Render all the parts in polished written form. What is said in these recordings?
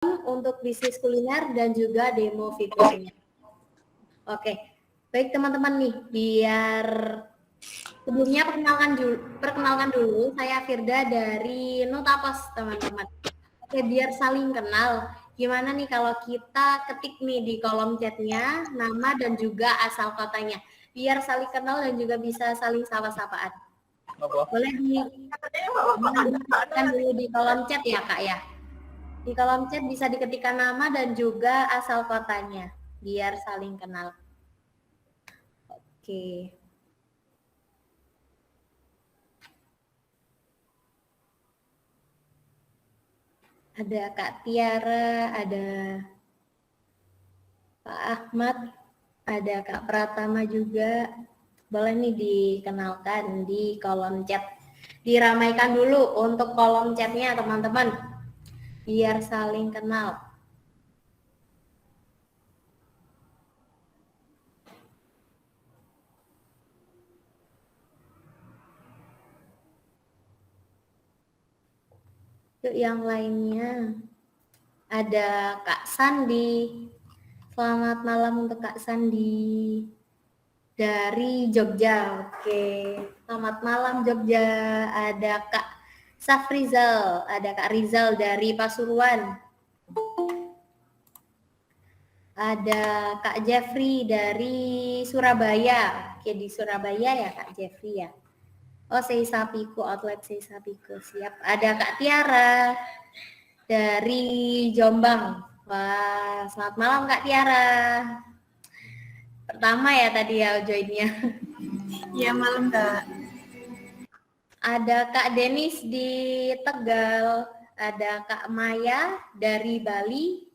untuk bisnis kuliner dan juga demo fiturnya. Oke, baik teman-teman nih, biar sebelumnya perkenalkan dulu, saya Firda dari Nutapos teman-teman. Oke, biar saling kenal, gimana nih kalau kita ketik nih di kolom chatnya nama dan juga asal kotanya, biar saling kenal dan juga bisa saling sapa-sapaan. Boleh diketikkan dulu di kolom chat ya Kak ya. Di kolom chat bisa diketikkan nama dan juga asal kotanya, biar saling kenal. Oke. Ada Kak Tiara, ada Pak Ahmad, ada Kak Pratama juga. Boleh nih dikenalkan di kolom chat. Diramaikan dulu untuk kolom chatnya teman-teman, biar saling kenal. Yuk yang lainnya. Ada Kak Sandi. Selamat malam untuk Kak Sandi. Dari Jogja. Oke. Selamat malam Jogja. Ada Kak Safrizal, ada Kak Rizal dari Pasuruan. Ada Kak Jeffrey dari Surabaya. Oke, di Surabaya ya Kak Jeffrey ya. Oh, Seisapiku, outlet Seisapiku. Siap. Ada Kak Tiara dari Jombang. Wah, selamat malam Kak Tiara. Pertama ya tadi ya joinnya. Iya, malam Kak. Ada Kak Denis di Tegal. Ada Kak Maya dari Bali.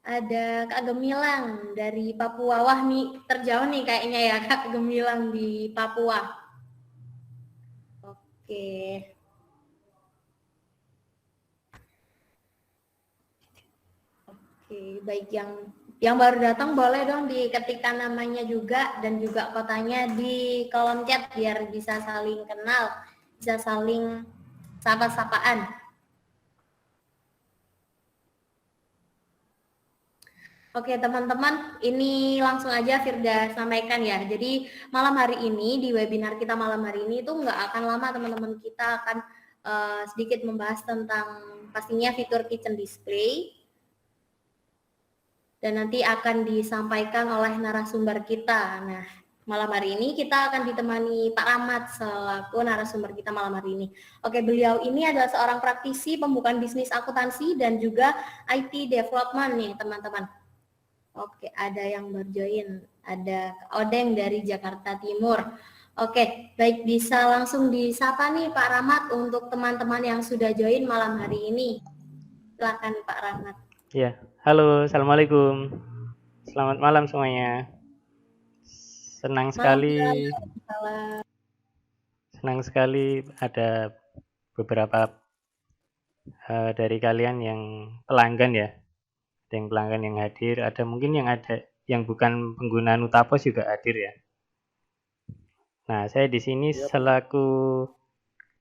Ada Kak Gemilang dari Papua. Wah nih terjauh nih kayaknya ya Kak Gemilang di Papua. Oke. Oke, baik yang baru datang boleh dong diketikkan namanya juga dan juga kotanya di kolom chat biar bisa saling kenal, bisa saling sapa-sapaan. Oke teman-teman, ini langsung aja Firda sampaikan ya. Jadi malam hari ini, di webinar kita malam hari ini itu nggak akan lama teman-teman, kita akan sedikit membahas tentang pastinya fitur kitchen display. Dan nanti akan disampaikan oleh narasumber kita. Nah, malam hari ini kita akan ditemani Pak Rahmat selaku narasumber kita malam hari ini. Oke, beliau ini adalah seorang praktisi pembukaan bisnis akuntansi dan juga IT development nih teman-teman. Oke, ada yang berjoin, ada Odeng dari Jakarta Timur. Oke, baik, bisa langsung disapa nih Pak Rahmat untuk teman-teman yang sudah join malam hari ini. Silakan Pak Rahmat. Ya, halo, assalamualaikum. Selamat malam semuanya. Senang sekali ada beberapa dari kalian yang pelanggan ya. Ada yang pelanggan yang hadir, ada mungkin yang bukan pengguna Nutapos juga hadir ya. Nah, saya di sini selaku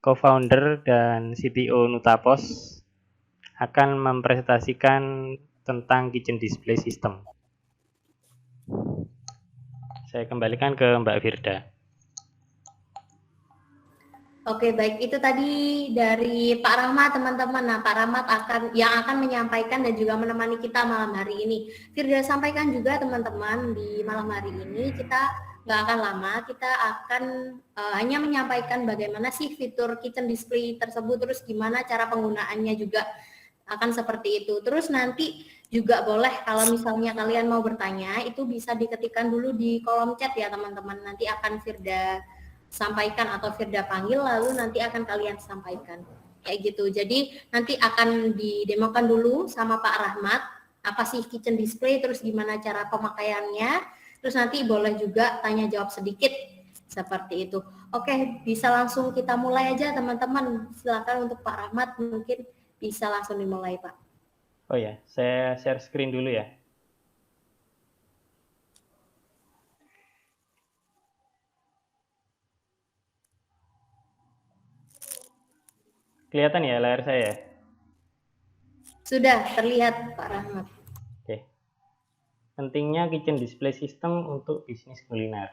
co-founder dan CTO Nutapos akan mempresentasikan tentang kitchen display system. Saya kembalikan ke Mbak Firda. Oke, baik, itu tadi dari Pak Rahmat teman-teman. Nah, Pak Rahmat akan menyampaikan dan juga menemani kita malam hari ini. Firda sampaikan juga teman-teman, di malam hari ini kita nggak akan lama, kita akan hanya menyampaikan bagaimana sih fitur kitchen display tersebut, terus gimana cara penggunaannya juga akan seperti itu. Terus nanti juga boleh kalau misalnya kalian mau bertanya, itu bisa diketikkan dulu di kolom chat ya teman-teman. Nanti akan Firda sampaikan atau Firda panggil, lalu nanti akan kalian sampaikan kayak gitu. Jadi nanti akan didemokan dulu sama Pak Rahmat apa sih kitchen display, terus gimana cara pemakaiannya, terus nanti boleh juga tanya jawab sedikit seperti itu. Oke, bisa langsung kita mulai aja teman-teman. Silakan untuk Pak Rahmat, mungkin bisa langsung dimulai Pak. Oh ya, saya share screen dulu ya. Kelihatan ya layar saya? Sudah terlihat Pak Rahmat. Oke. Pentingnya kitchen display system untuk bisnis kuliner.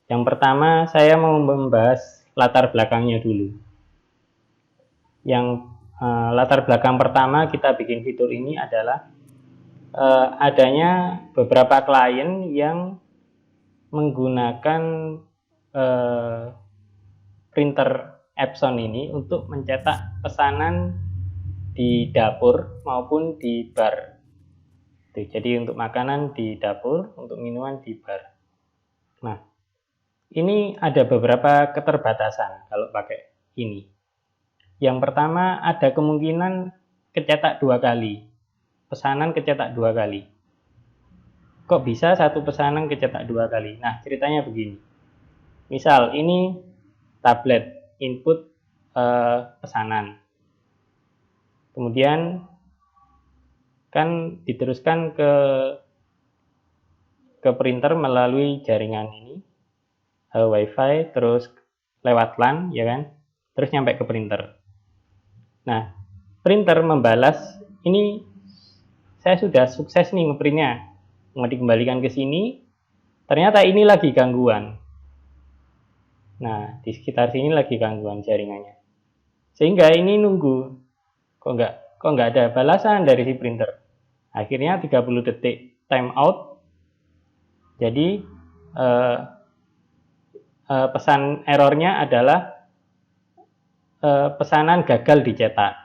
Yang pertama, saya mau membahas latar belakangnya dulu. Yang latar belakang pertama kita bikin fitur ini adalah adanya beberapa klien yang menggunakan printer Epson ini untuk mencetak pesanan di dapur maupun di bar. Jadi untuk makanan di dapur, untuk minuman di bar. Nah, ini ada beberapa keterbatasan kalau pakai ini. Yang pertama, ada kemungkinan kecetak 2 kali. Pesanan kecetak 2 kali. Kok bisa satu pesanan kecetak 2 kali? Nah, ceritanya begini. Misal, ini tablet input pesanan. Kemudian kan diteruskan ke printer melalui jaringan ini, WiFi, terus lewat LAN, ya kan? Terus nyampe ke printer. Nah, printer membalas, ini saya sudah sukses nih ngeprintnya, mau dikembalikan ke sini, ternyata ini lagi gangguan. Nah, di sekitar sini lagi gangguan jaringannya. Sehingga ini nunggu, kok nggak ada balasan dari si printer. Akhirnya 30 detik time out. Jadi pesan errornya adalah pesanan gagal dicetak.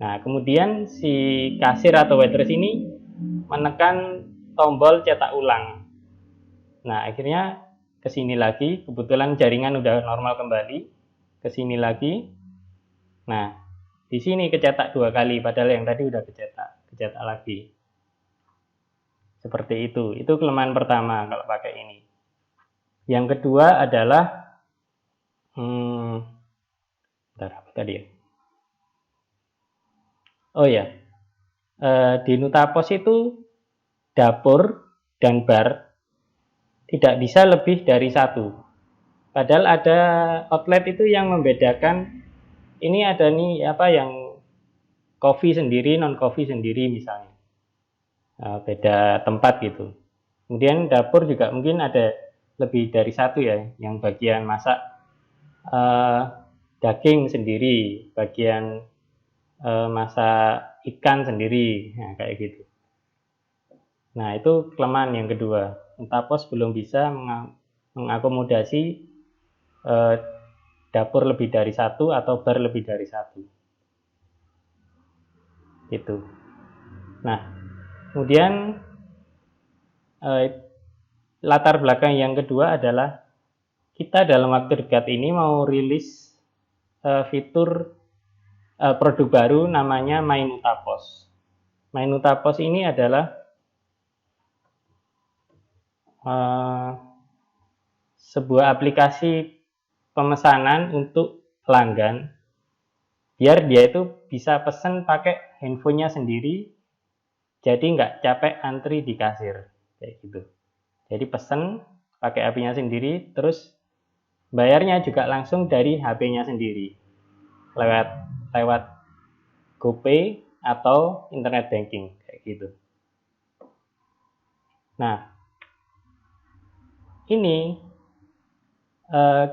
Nah, kemudian si kasir atau waitress ini menekan tombol cetak ulang. Nah, akhirnya ke sini lagi, kebetulan jaringan udah normal kembali, ke sini lagi. Nah, di sini kecetak 2 kali, padahal yang tadi udah kecetak lagi. Seperti itu. Itu kelemahan pertama kalau pakai ini. Yang kedua adalah apa tadi ya? Oh ya, di Nutapos itu dapur dan bar tidak bisa lebih dari 1. Padahal ada outlet itu yang membedakan, ini ada nih yang coffee sendiri, non coffee sendiri misalnya, beda tempat gitu. Kemudian dapur juga mungkin ada lebih dari 1 ya, yang bagian masak daging sendiri, bagian masak ikan sendiri, nah kayak gitu. Nah, itu kelemahan yang kedua. Nutapos belum bisa mengakomodasi dapur lebih dari 1 atau bar lebih dari 1. Gitu. Nah, kemudian latar belakang yang kedua adalah kita dalam waktu dekat ini mau rilis fitur produk baru namanya My Nutapos. My Nutapos ini adalah sebuah aplikasi pemesanan untuk pelanggan, biar dia itu bisa pesen pakai handphonenya sendiri, jadi nggak capek antri di kasir, kayak gitu. Jadi pesen pakai HP-nya sendiri, terus bayarnya juga langsung dari HP-nya sendiri, lewat GoPay atau internet banking, kayak gitu. Nah, ini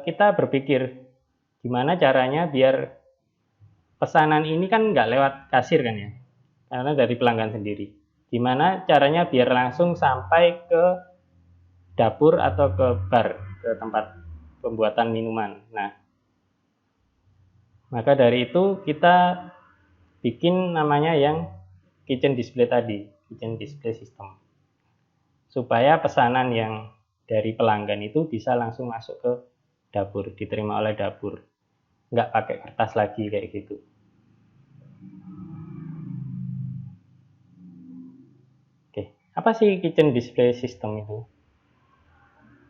kita berpikir gimana caranya biar pesanan ini kan nggak lewat kasir kan ya, karena dari pelanggan sendiri. Gimana caranya biar langsung sampai ke dapur atau ke bar, ke tempat pembuatan minuman. Nah, maka dari itu kita bikin namanya yang kitchen display tadi, kitchen display system, supaya pesanan yang dari pelanggan itu bisa langsung masuk ke dapur, diterima oleh dapur, nggak pakai kertas lagi kayak gitu. Oke, apa sih kitchen display system itu?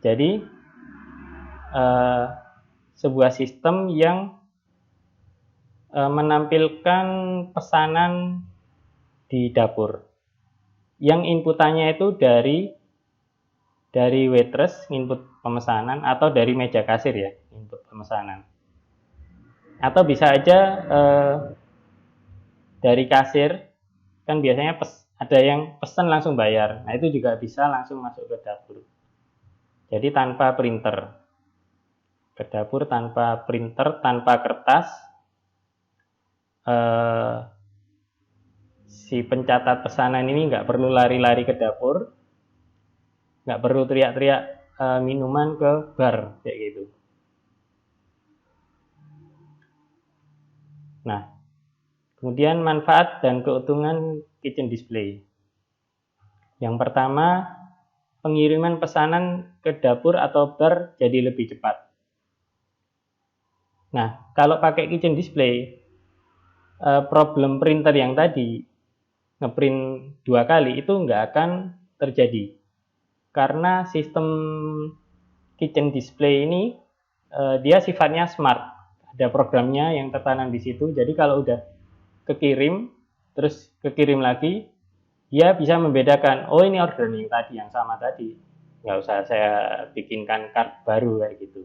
Jadi sebuah sistem yang menampilkan pesanan di dapur, yang inputannya itu dari waitress input pemesanan, atau dari meja kasir ya input pemesanan, atau bisa aja dari kasir kan biasanya ada yang pesan langsung bayar. Nah, itu juga bisa langsung masuk ke dapur. Jadi tanpa printer. Ke dapur tanpa printer, tanpa kertas. Si pencatat pesanan ini nggak perlu lari-lari ke dapur, nggak perlu teriak-teriak minuman ke bar kayak gitu. Nah, kemudian manfaat dan keuntungan kitchen display. Yang pertama, pengiriman pesanan ke dapur atau bar jadi lebih cepat. Nah, kalau pakai kitchen display, problem printer yang tadi ngeprint 2 kali itu nggak akan terjadi. Karena sistem kitchen display ini dia sifatnya smart. Ada programnya yang tertanam di situ. Jadi kalau udah kekirim, terus kekirim lagi, dia bisa membedakan, oh ini orderan yang tadi, yang sama tadi. Nggak usah saya bikinkan card baru kayak gitu.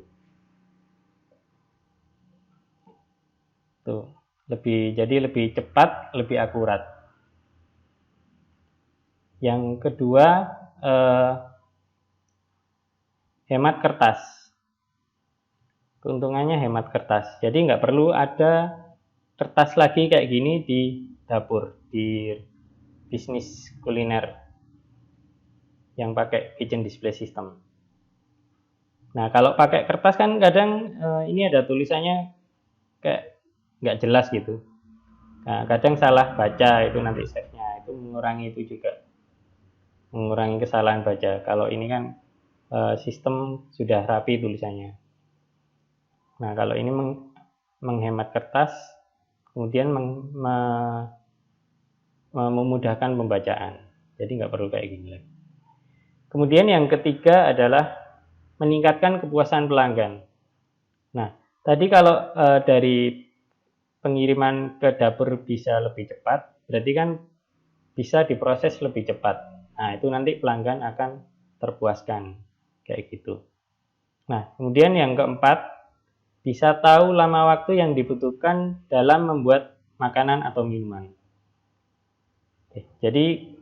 Tuh, jadi lebih cepat, lebih akurat. Yang kedua, hemat kertas. Keuntungannya hemat kertas. Jadi nggak perlu ada kertas lagi kayak gini di dapur, di bisnis kuliner yang pakai kitchen display system. Nah, kalau pakai kertas kan kadang ini ada tulisannya kayak nggak jelas gitu. Nah, kadang salah baca, itu nanti save-nya itu mengurangi itu juga, mengurangi kesalahan baca. Kalau ini kan sistem sudah rapi tulisannya. Nah, kalau ini menghemat kertas, kemudian memudahkan pembacaan. Jadi nggak perlu kayak gini lagi. Kemudian yang ketiga adalah meningkatkan kepuasan pelanggan. Nah, tadi kalau dari pengiriman ke dapur bisa lebih cepat, berarti kan bisa diproses lebih cepat. Nah, itu nanti pelanggan akan terpuaskan, kayak gitu. Nah, kemudian yang keempat, bisa tahu lama waktu yang dibutuhkan dalam membuat makanan atau minuman. Oke, jadi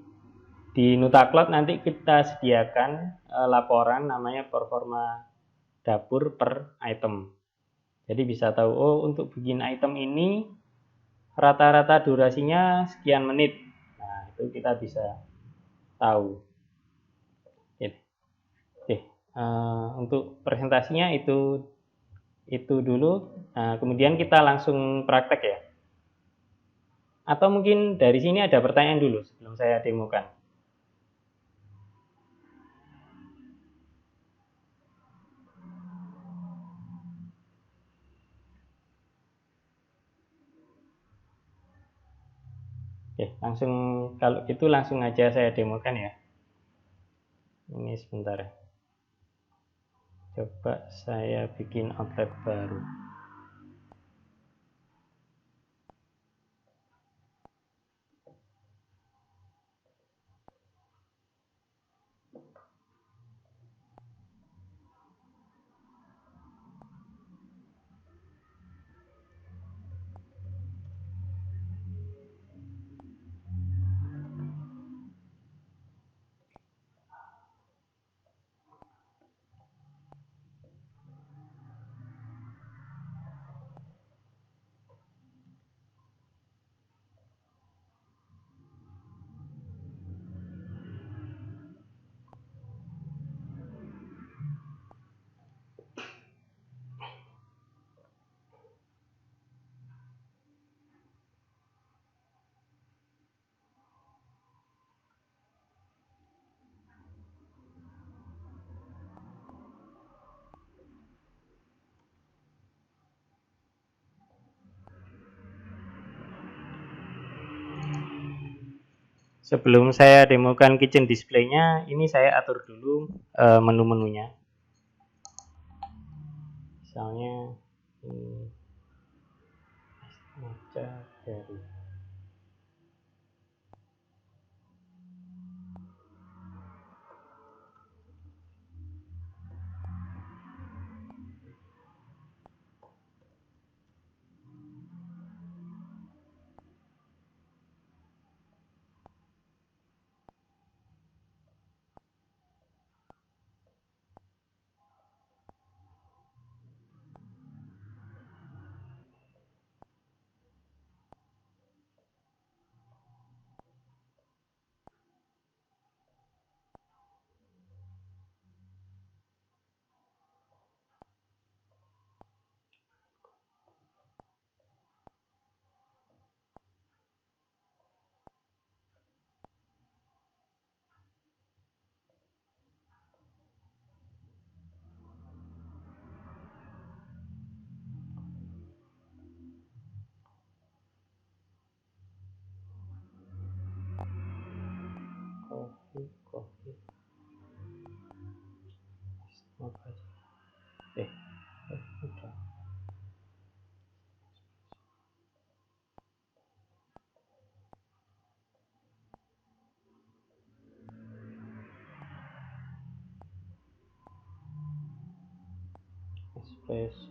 di Nutacloud nanti kita sediakan laporan namanya performa dapur per item. Jadi bisa tahu, oh untuk bikin item ini rata-rata durasinya sekian menit. Nah, itu kita bisa tahu. Oke, untuk presentasinya itu dulu. Nah, kemudian kita langsung praktek ya. Atau mungkin dari sini ada pertanyaan dulu sebelum saya demokan. Oke, langsung kalau itu langsung aja saya demokan ya. Ini sebentar. Coba saya bikin outlet baru. Sebelum saya demokan kitchen display-nya, ini saya atur dulu menu-menunya. Misalnya baca dari space.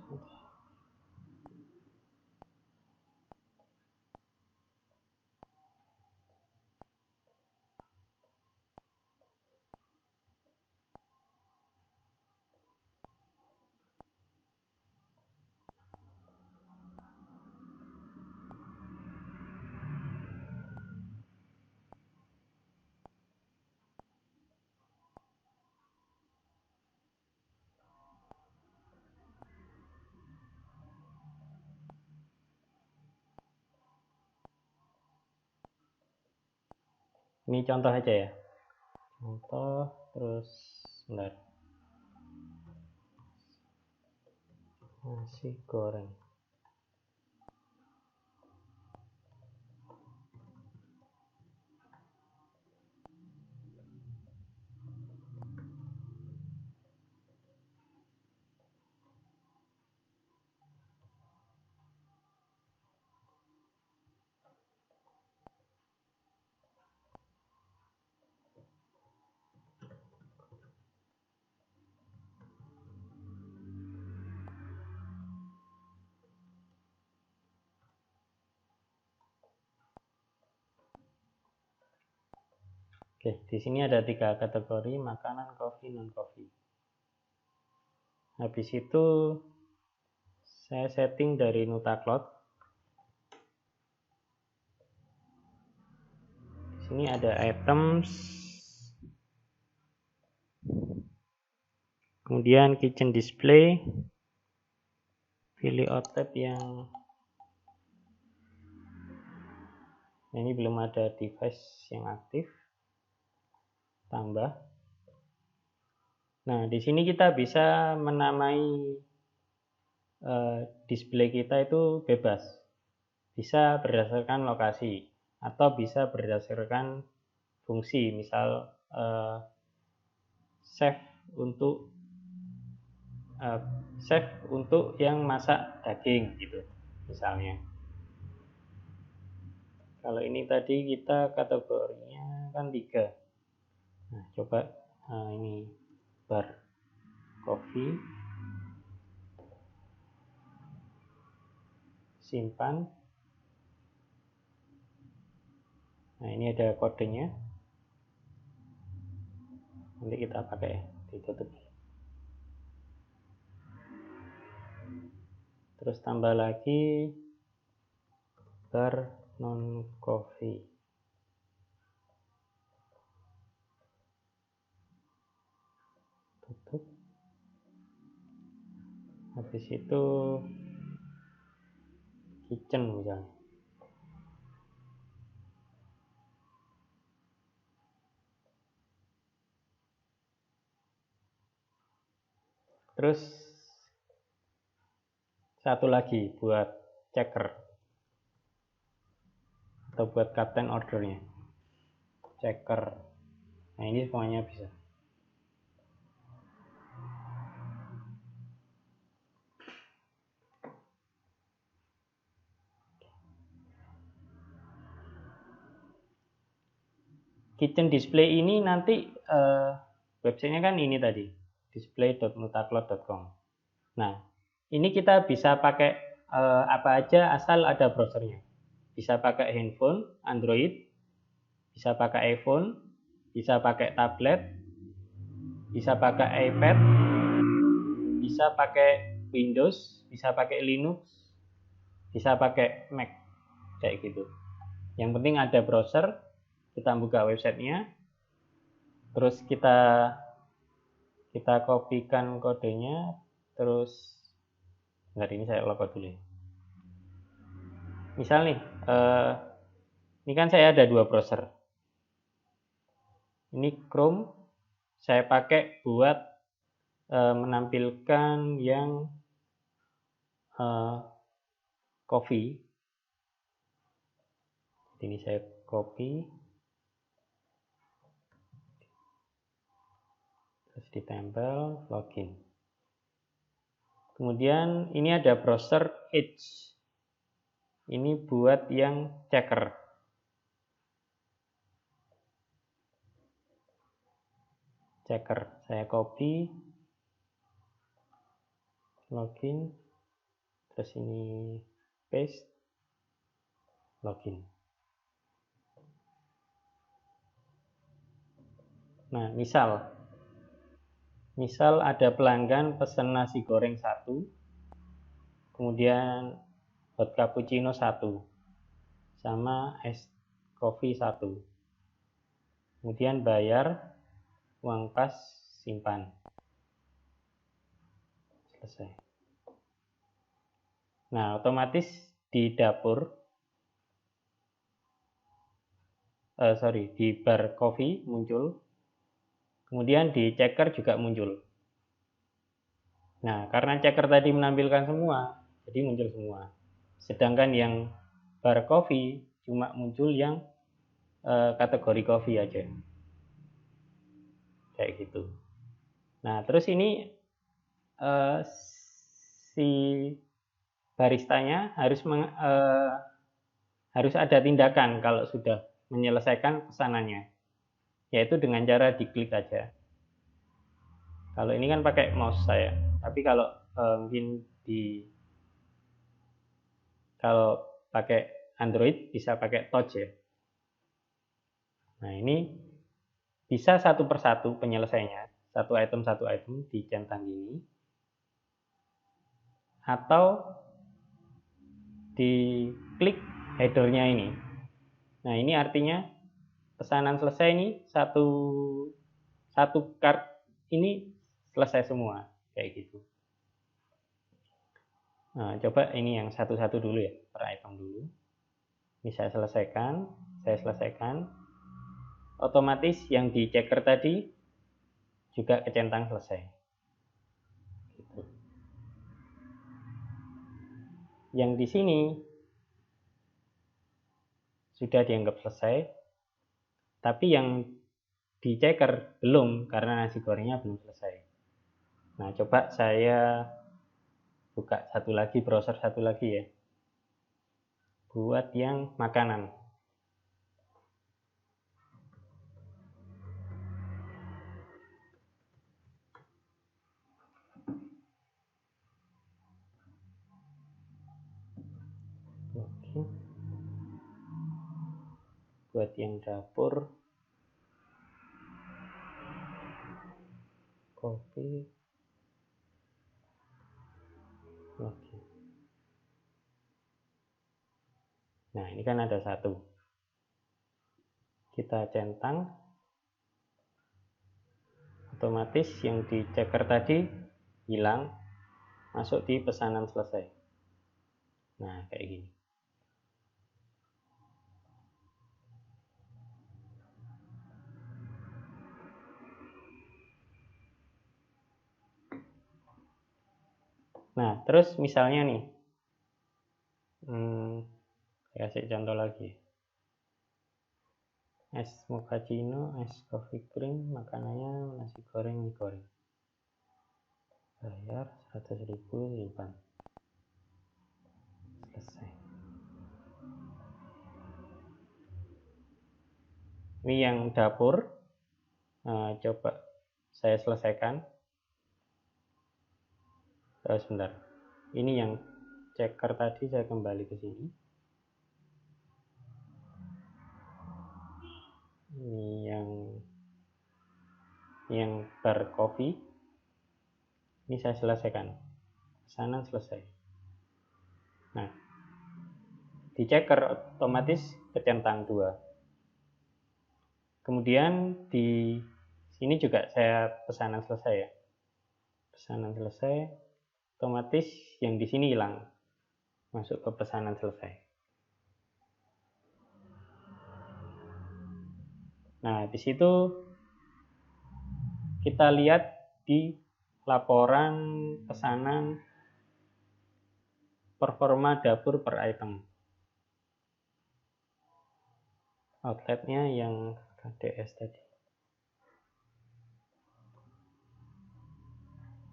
Ini contoh aja ya. Contoh, terus bentar. Nasi goreng. Oke, di sini ada 3 kategori, makanan, kopi, non-kopi. Habis itu saya setting dari Nutacloud. Di sini ada items, kemudian kitchen display, pilih outlet yang ini belum ada device yang aktif, tambah. Nah, di sini kita bisa menamai display kita itu bebas. Bisa berdasarkan lokasi atau bisa berdasarkan fungsi, misal save untuk yang masak daging gitu misalnya. Kalau ini tadi kita kategorinya kan 3. Nah, coba ini bar coffee, simpan. Nah, ini ada kodenya, nanti kita pakai, ditutup. Terus tambah lagi bar non coffee, tutup. Habis itu kitchen misalnya. Terus satu lagi buat checker atau buat captain ordernya, checker. Nah, ini semuanya bisa. Kitchen display ini nanti websitenya kan ini tadi, display.nutacloud.com. Nah, ini kita bisa pakai apa aja asal ada browsernya. Bisa pakai handphone, Android, bisa pakai iPhone, bisa pakai tablet, bisa pakai iPad, bisa pakai Windows, bisa pakai Linux, bisa pakai Mac, kayak gitu. Yang penting ada browser, kita buka websitenya, terus kita kopikan kodenya, terus ini saya logout dulu. Misal nih, ini kan saya ada 2 browser. Ini Chrome, saya pakai buat menampilkan yang coffee. Ini saya copy, terus ditempel, login. Kemudian ini ada browser Edge. Ini buat yang checker. Checker, saya copy, login, terus ini paste, login. Nah, misal ada pelanggan pesan nasi goreng 1, kemudian hot cappuccino 1, sama es kopi 1. Kemudian bayar, uang pas, simpan. Selesai. Nah, otomatis di dapur, di bar kopi muncul, kemudian di checker juga muncul. Nah, karena checker tadi menampilkan semua, jadi muncul semua. Sedangkan yang bar kopi cuma muncul yang kategori kopi aja. Kayak gitu. Nah, terus ini si baristanya harus ada tindakan kalau sudah menyelesaikan pesanannya, yaitu dengan cara diklik aja. Kalau ini kan pakai mouse saya, tapi kalau mungkin kalau pakai Android bisa pakai touch ya. Nah, ini bisa satu persatu penyelesaiannya, satu item dicentang gini, atau diklik headernya ini. Nah, ini artinya pesanan selesai ini satu card ini selesai semua, kayak gitu. Nah, coba ini yang satu-satu dulu ya, per item dulu. Ini saya selesaikan. Otomatis yang di checker tadi juga kecentang selesai. Gitu. Yang di sini sudah dianggap selesai, tapi yang di checker belum karena nasi gorengnya belum selesai. Nah, coba saya buka browser satu lagi ya, buat yang makanan. Oke. Buat yang dapur, kopi. Oke. Nah, ini kan ada satu. Kita centang. Otomatis yang di checker tadi hilang, masuk di pesanan selesai. Nah, kayak gini. Nah, terus misalnya nih, saya kasih contoh lagi. Es mochaccino, es coffee cream, makanannya nasi goreng, mie goreng. Bayar 100.000, simpan. Selesai. Ini yang dapur. Coba saya selesaikan. Sebentar. Ini yang checker tadi saya kembali ke sini. Ini yang bar kopi. Ini saya selesaikan. Pesanan selesai. Nah, di checker otomatis kecentang 2. Kemudian di sini juga saya pesanan selesai ya. Pesanan selesai, otomatis yang di sini hilang. Masuk ke pesanan selesai. Nah, di situ kita lihat di laporan pesanan performa dapur per item. Outletnya yang KDS tadi.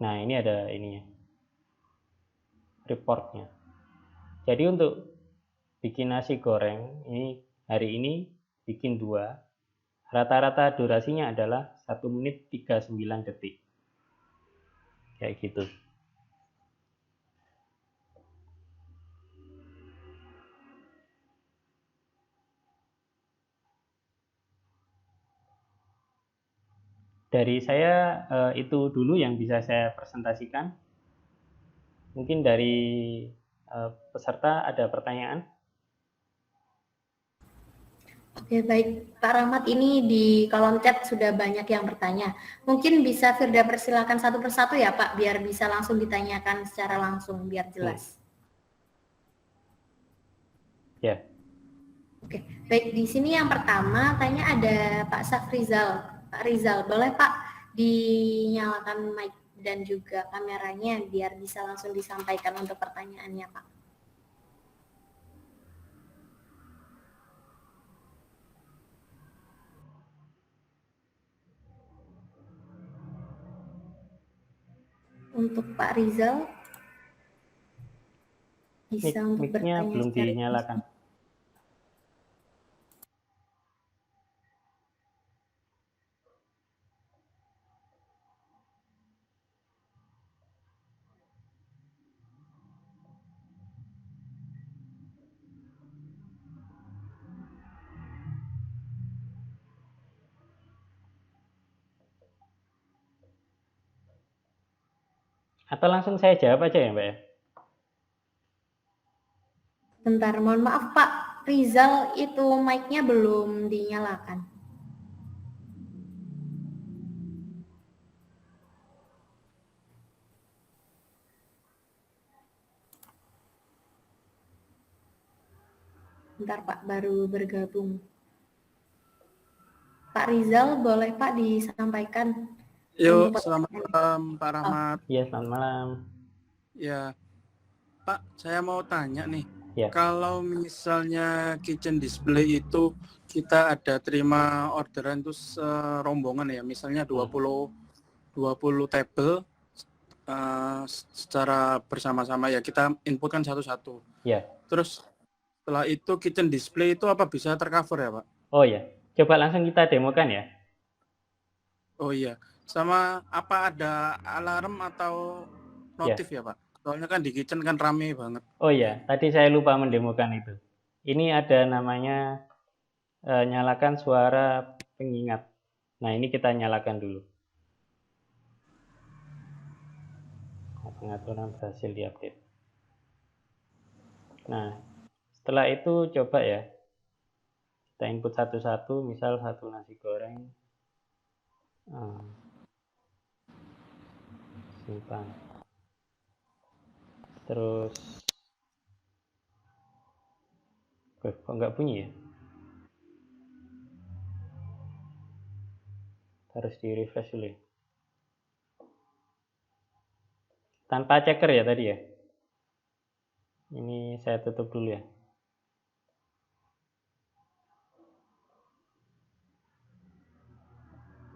Nah, ini ada ininya. Reportnya. Jadi untuk bikin nasi goreng, ini hari ini bikin 2. Rata-rata durasinya adalah 1 menit 39 detik. Kayak gitu. dari saya itu dulu yang bisa saya presentasikan. Mungkin dari peserta ada pertanyaan? Oke, baik. Pak Rahmat, ini di kolom chat sudah banyak yang bertanya. Mungkin bisa Firda persilakan satu persatu ya Pak, biar bisa langsung ditanyakan secara langsung, biar jelas. Ya. Oke, baik. Di sini yang pertama tanya ada Pak Safrizal. Pak Rizal, boleh Pak dinyalakan mic dan juga kameranya biar bisa langsung disampaikan untuk pertanyaannya Pak. Untuk Pak Rizal bisa untuk Mic-nya bertanya belum secara dinyalakan. Atau langsung saya jawab aja ya Mbak ya? Bentar, mohon maaf Pak Rizal, itu mic-nya belum dinyalakan. Bentar Pak, baru bergabung. Pak Rizal, boleh Pak disampaikan? Yuk, selamat malam Pak Rahmat. Iya, selamat malam. Ya, Pak, saya mau tanya nih. Ya. Kalau misalnya kitchen display itu kita ada terima orderan itu rombongan ya, misalnya 20 table secara bersama-sama ya, kita inputkan satu-satu. Ya. Terus setelah itu kitchen display itu apa bisa tercover ya, Pak? Oh ya, coba langsung kita demokan ya. Oh iya, sama apa ada alarm atau notif ya Pak? Soalnya kan di kitchen kan rame banget. Oh iya, tadi saya lupa mendemokan itu. Ini ada namanya nyalakan suara pengingat. Nah, ini kita nyalakan dulu. Pengaturan berhasil diupdate. Nah, setelah itu coba ya, kita input satu-satu, misal satu nasi goreng. Simpan. Terus, kok nggak bunyi ya? Harus di refresh dulu ya. Tanpa checker ya tadi ya. Ini saya tutup dulu ya.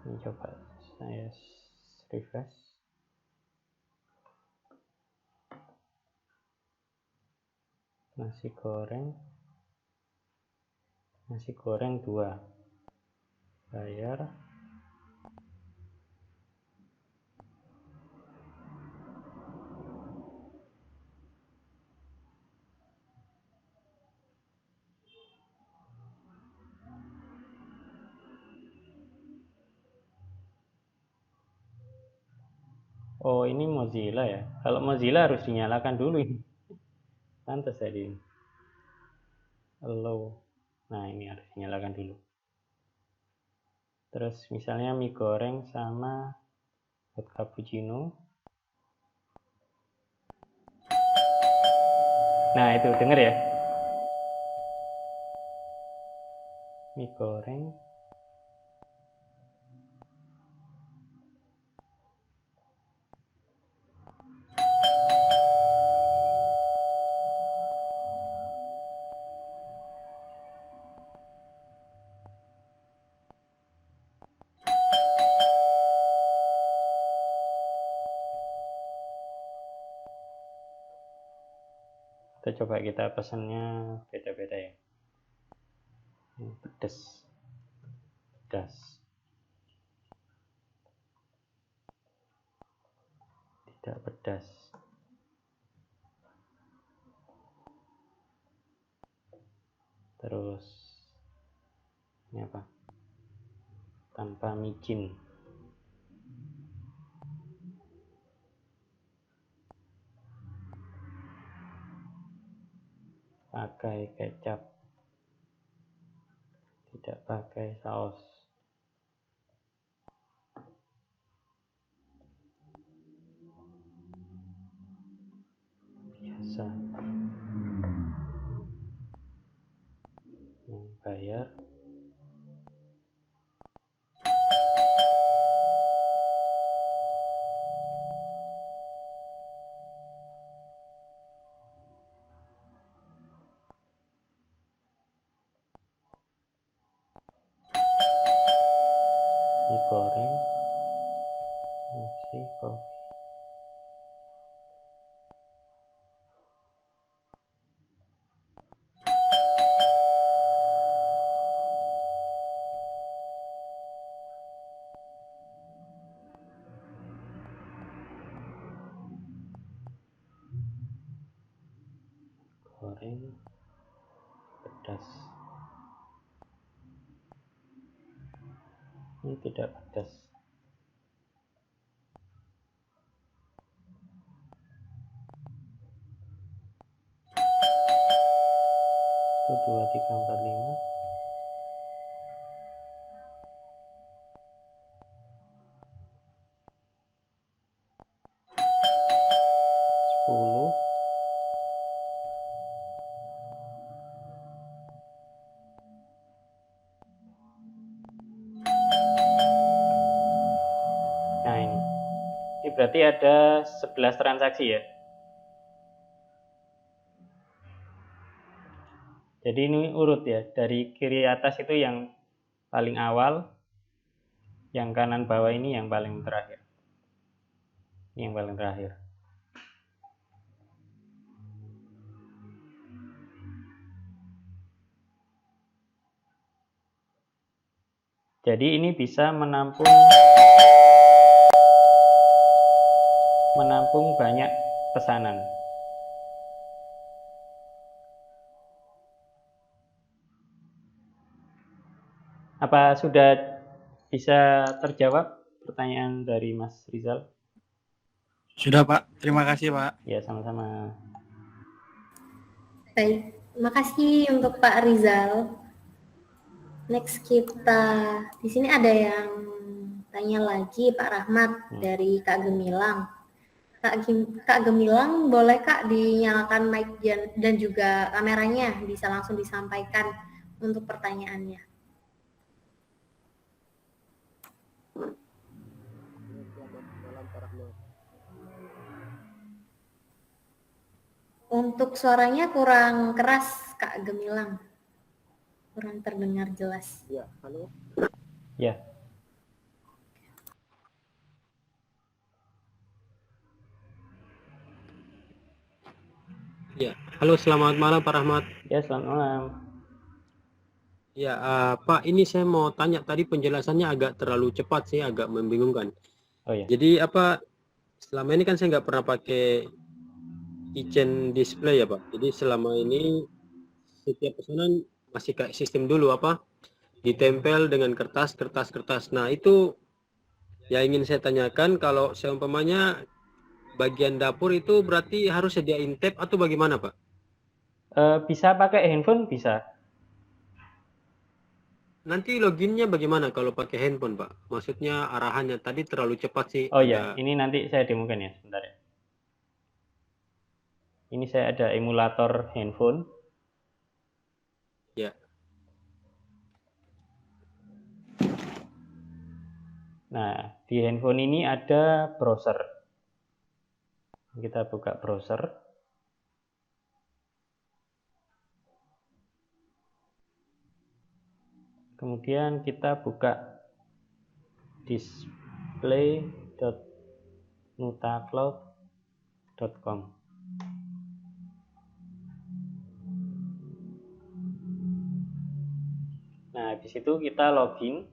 Ini coba saya refresh. Nasi goreng 2. Bayar. Oh, ini Mozilla ya. Kalau Mozilla harus dinyalakan dulu ini. Pantas tadi. Allow. Nah, ini harus dinyalakan dulu. Terus misalnya mie goreng sama hot cappuccino. Nah, itu denger ya. Mie goreng. Kita coba kita pesannya beda-beda ya. Pedas. Tidak pedas. Terus ini apa? Tanpa micin. pakai kecap, tidak pakai saus. Biasa. Yang bayar. Mie goreng, nasi, kopi. Goreng, pedas. Ini tidak pedas. Itu 2, 3, 4, 5. 10. Nah ini berarti ada 11 transaksi ya. Jadi ini urut ya, dari kiri atas itu yang paling awal, yang kanan bawah ini yang paling terakhir. Ini yang paling terakhir. Jadi ini bisa menampung banyak pesanan. Apa sudah bisa terjawab pertanyaan dari Mas Rizal? Sudah Pak, terima kasih Pak. Ya, sama-sama. Baik, makasih untuk Pak Rizal. Next kita, di sini ada yang tanya lagi Pak Rahmat dari Kak Gemilang. Kak Gemilang, boleh Kak dinyalakan mic dan juga kameranya, bisa langsung disampaikan untuk pertanyaannya. Untuk suaranya kurang keras Kak Gemilang, kurang terdengar jelas. Ya, halo. Ya. Ya, halo, selamat malam Pak Rahmat. Ya, selamat malam. Ya, Pak, ini saya mau tanya, tadi penjelasannya agak terlalu cepat sih, agak membingungkan. Oh ya. Jadi selama ini kan saya nggak pernah pakai kitchen display ya Pak. Jadi selama ini setiap pesanan masih kayak sistem dulu ditempel dengan kertas. Nah itu yang ingin saya tanyakan, kalau seumpamanya bagian dapur itu berarti harus sediain tab atau bagaimana Pak? Bisa pakai handphone, bisa. Nanti loginnya bagaimana kalau pakai handphone Pak? Maksudnya arahannya tadi terlalu cepat sih. Oh ya, ini nanti saya demokan ya, sebentar ya. Ini saya ada emulator handphone. Ya. Nah, di handphone ini ada browser. Kita buka browser. Kemudian kita buka display.nutacloud.com. Nah, di situ kita login.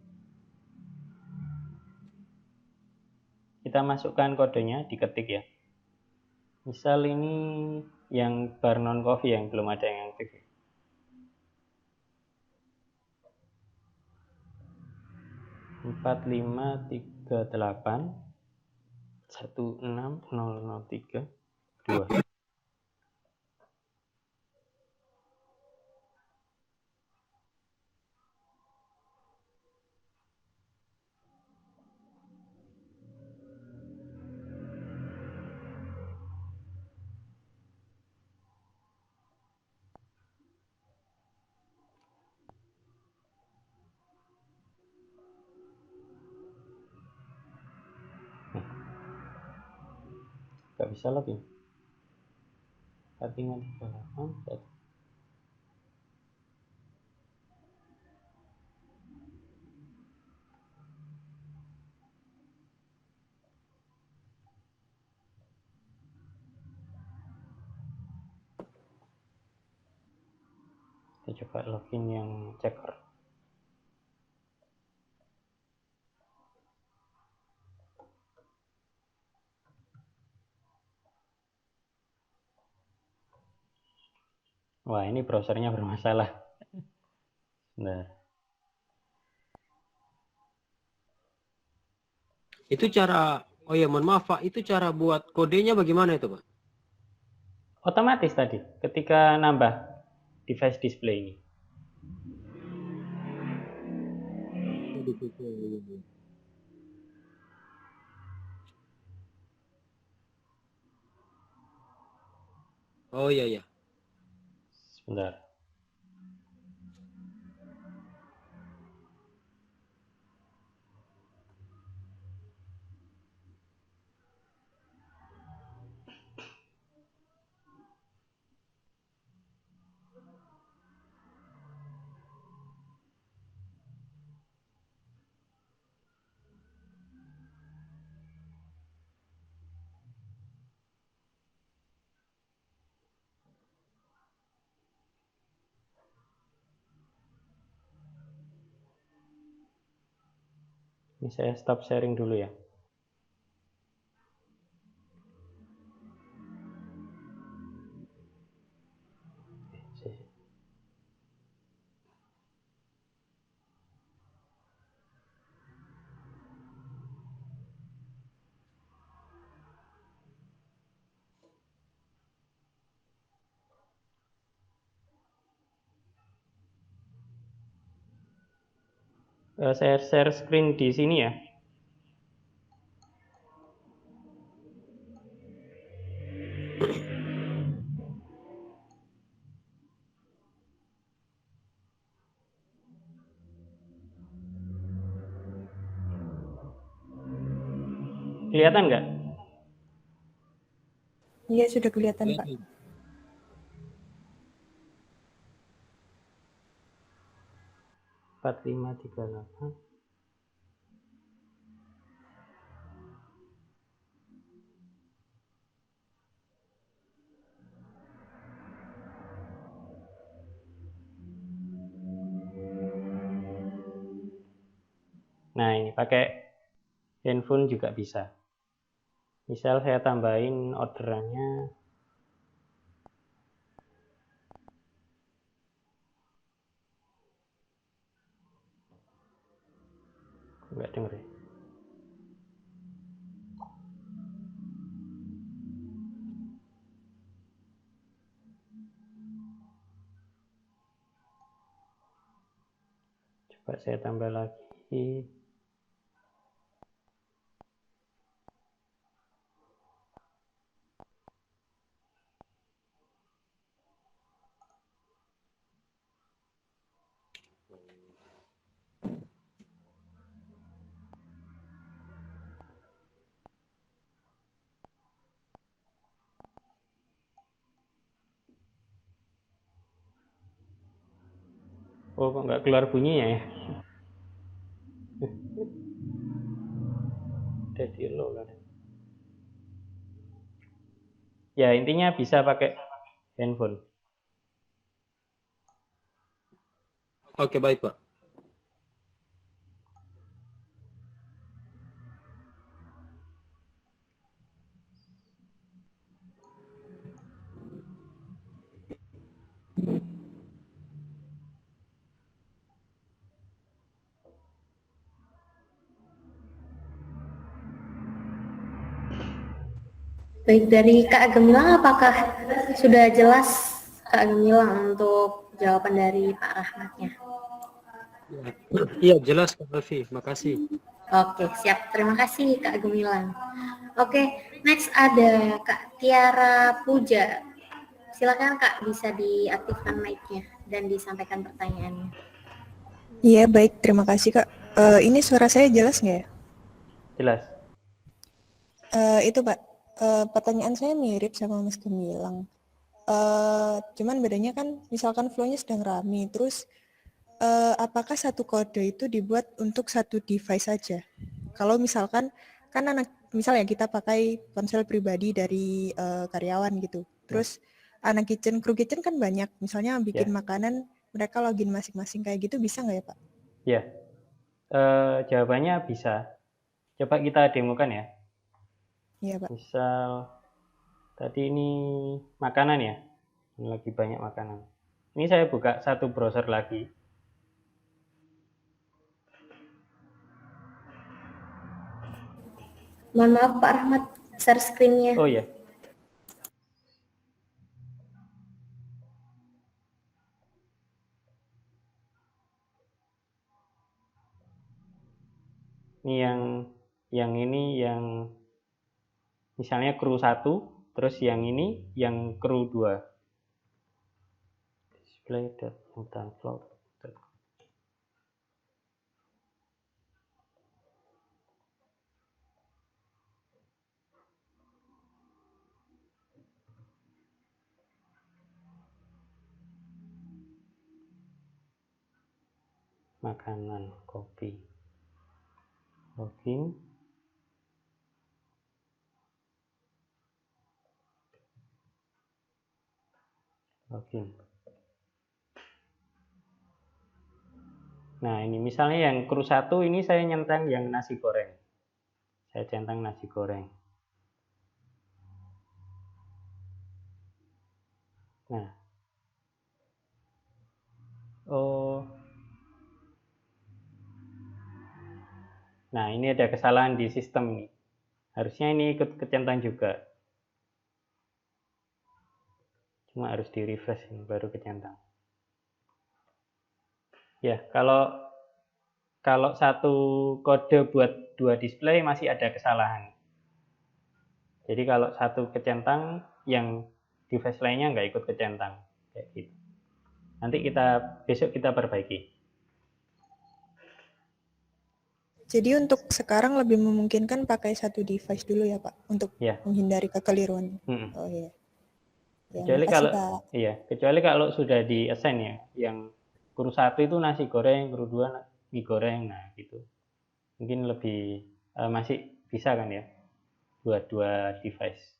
Kita masukkan kodenya, diketik ya. Misal ini yang bar non coffee yang belum ada yang aktif. Empat lima tiga delapan 16003 2. Nggak bisa login. 4538. Kita coba login yang checker. Wah, ini browsernya bermasalah. Nah, Itu cara, oh ya mohon maaf Pak, itu cara buat kodenya bagaimana itu Pak? otomatis tadi ketika nambah device display ini. Oh iya ya. Sebentar. Ini saya stop sharing dulu ya. Saya share screen di sini ya. Kelihatan nggak? Iya, sudah kelihatan, Pak. Empat lima tiga delapan. Nah, ini pakai handphone juga bisa. Misal saya tambahin orderannya. Nggak denger ya. Coba saya tambah lagi. Oh, kok nggak keluar bunyinya ya? Jadi low kan. Ya, intinya bisa pakai handphone. Oke baik Pak. Baik, dari Kak Gemilang, apakah sudah jelas Kak Gemilang untuk jawaban dari Pak Rahmatnya? Iya jelas Kak Alfi, makasih. Oke, siap. Terima kasih Kak Gemilang. Oke, next ada Kak Tiara Puja. Silakan Kak, bisa diaktifkan mic-nya dan disampaikan pertanyaannya. Iya, baik. Terima kasih, Kak. Ini suara saya jelas nggak ya? Jelas. Itu, Pak. Pertanyaan saya mirip sama Mas Gemilang. Cuman bedanya kan misalkan flow-nya sedang rame, terus apakah satu kode itu dibuat untuk satu device saja? Kalau misalkan kan misal ya kita pakai ponsel pribadi dari karyawan gitu. Terus anak kitchen, kru kitchen kan banyak. Misalnya bikin makanan, mereka login masing-masing kayak gitu bisa nggak ya Pak? Ya, jawabannya bisa. Coba kita demokan ya. Iya Pak. Misal tadi ini makanan ya. Ini lagi banyak makanan. Ini saya buka satu browser lagi. Mohon maaf Pak Rahmat, share screen-nya. Oh ya. Ini yang ini yang misalnya kru 1, terus yang ini yang kru 2. Display.download. Makanan, kopi. Login. Login. Nah, ini misalnya yang kru 1 ini saya nyentang yang nasi goreng. Saya centang nasi goreng. Nah. Oh. Nah, ini ada kesalahan di sistem ini. Harusnya ini ikut kecentang juga. Cuma harus di refresh ini baru kecentang. Ya, kalau satu kode buat 2 display masih ada kesalahan. Jadi kalau satu kecentang, yang device lainnya nggak ikut kecentang. Kayak gitu. Nanti besok kita perbaiki. Jadi untuk sekarang lebih memungkinkan pakai satu device dulu ya Pak, untuk menghindari kekeliruan. Oh iya. Ya, kecuali kalau sudah di assign ya, yang kru 1 itu nasi goreng, kru 2 mie goreng, nah gitu. Mungkin lebih masih bisa kan ya, buat 2 device.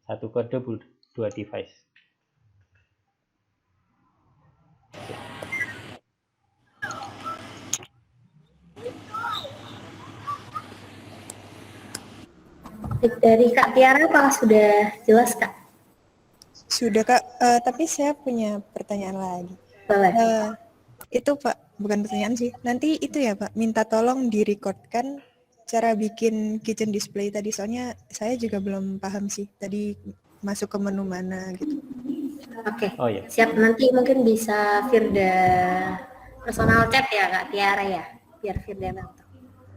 Satu kode 2 device. Dari Kak Tiara, apakah sudah jelas Kak? Sudah Kak, tapi saya punya pertanyaan lagi. Boleh. Itu Pak, bukan pertanyaan sih. Nanti itu ya Pak, minta tolong direcordkan cara bikin kitchen display tadi. Soalnya saya juga belum paham sih. Tadi masuk ke menu mana gitu. Oke. Oh ya. Siap, nanti mungkin bisa Firda personal chat ya Kak Tiara ya, biar Firda bantu.